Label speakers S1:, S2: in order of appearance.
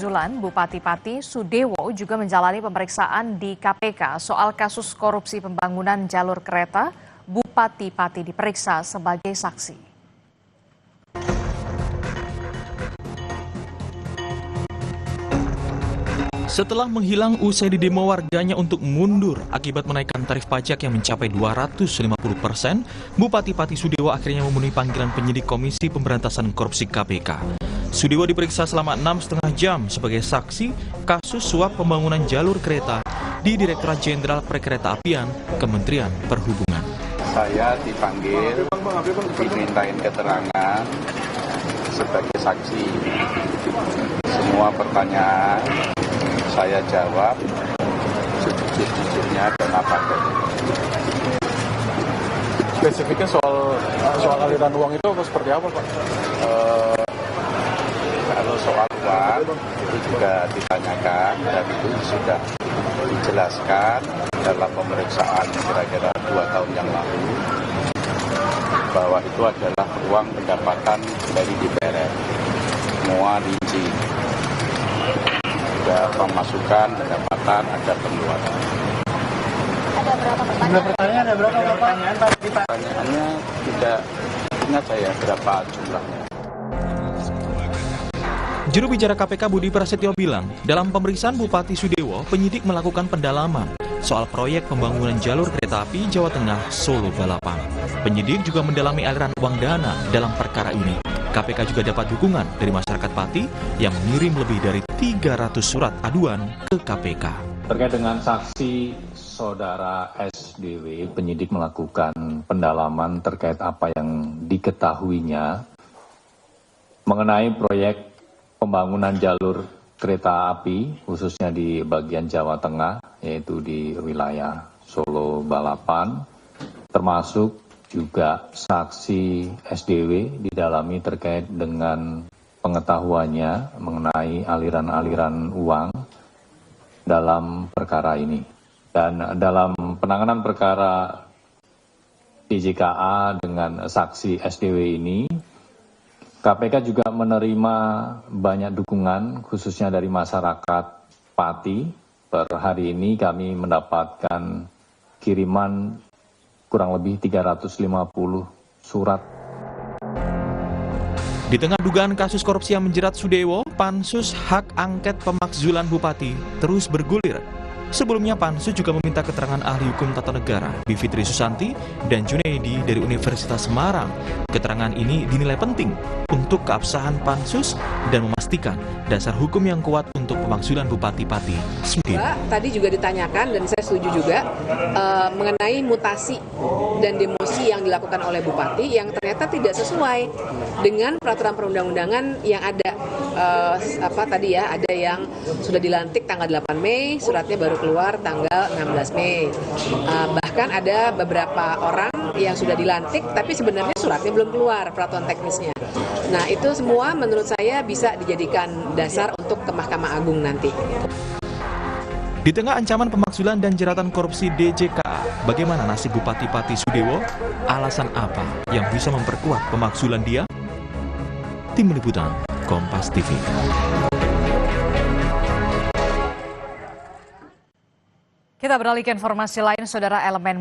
S1: Zulan, Bupati Pati Sudewo juga menjalani pemeriksaan di KPK soal kasus korupsi pembangunan jalur kereta. Bupati Pati diperiksa sebagai saksi.
S2: Setelah menghilang usai didemo warganya untuk mundur akibat menaikkan tarif pajak yang mencapai 250%, Bupati Pati Sudewo akhirnya memenuhi panggilan penyidik Komisi Pemberantasan Korupsi KPK. Sudewo diperiksa selama 6,5 jam sebagai saksi kasus suap pembangunan jalur kereta di Direktorat Jenderal Perkeretaapian Kementerian Perhubungan.
S3: Saya dipanggil, dimintain keterangan sebagai saksi. Semua pertanyaan saya jawab sejujur-jujurnya dan apa adanya.
S4: Spesifiknya soal aliran uang itu seperti apa, Pak?
S3: Kalau soal uang itu juga ditanyakan dan itu sudah dijelaskan dalam pemeriksaan kira-kira 2 tahun yang lalu bahwa itu adalah uang pendapatan dari DPR. Semua rinci. Ada pemasukan, pendapatan, ada pengeluaran.
S5: Ada berapa pertanyaan?
S3: Pertanyaannya tidak ingat saya berapa jumlahnya.
S2: Juru bicara KPK Budi Prasetyo bilang, dalam pemeriksaan Bupati Sudewo, penyidik melakukan pendalaman soal proyek pembangunan jalur kereta api Jawa Tengah Solo Balapan. Penyidik juga mendalami aliran uang dana dalam perkara ini. KPK juga dapat dukungan dari masyarakat Pati yang mengirim lebih dari 300 surat aduan ke KPK.
S6: Terkait dengan saksi saudara SDW, penyidik melakukan pendalaman terkait apa yang diketahuinya mengenai proyek pembangunan jalur kereta api, khususnya di bagian Jawa Tengah, yaitu di wilayah Solo Balapan, termasuk juga saksi SDW didalami terkait dengan pengetahuannya mengenai aliran-aliran uang dalam perkara ini. Dan dalam penanganan perkara DJKA dengan saksi SDW ini, KPK juga menerima banyak dukungan khususnya dari masyarakat Pati. Per hari ini kami mendapatkan kiriman kurang lebih 350 surat.
S2: Di tengah dugaan kasus korupsi yang menjerat Sudewo, Pansus Hak Angket Pemakzulan Bupati terus bergulir. Sebelumnya Pansus juga meminta keterangan ahli hukum tata negara Bivitri Susanti dan Junaidi dari Universitas Semarang. Keterangan ini dinilai penting untuk keabsahan Pansus dan memastikan dasar hukum yang kuat untuk pemakzulan Bupati Pati Sudewo.
S7: Tadi juga ditanyakan dan saya setuju juga mengenai mutasi dan demosi yang dilakukan oleh Bupati yang ternyata tidak sesuai dengan peraturan perundang-undangan yang ada. Ada yang sudah dilantik tanggal 8 Mei, suratnya baru keluar tanggal 16 Mei. Bahkan ada beberapa orang yang sudah dilantik tapi sebenarnya suratnya belum keluar, peraturan teknisnya. Nah, itu semua menurut saya bisa dijadikan dasar untuk ke Mahkamah Agung nanti.
S2: Di tengah ancaman pemakzulan dan jeratan korupsi DJKA, bagaimana nasib Bupati Pati Sudewo? Alasan apa yang bisa memperkuat pemakzulan dia? Tim Liputan Kompas TV.
S1: Kita beralih ke informasi lain, saudara. Elemen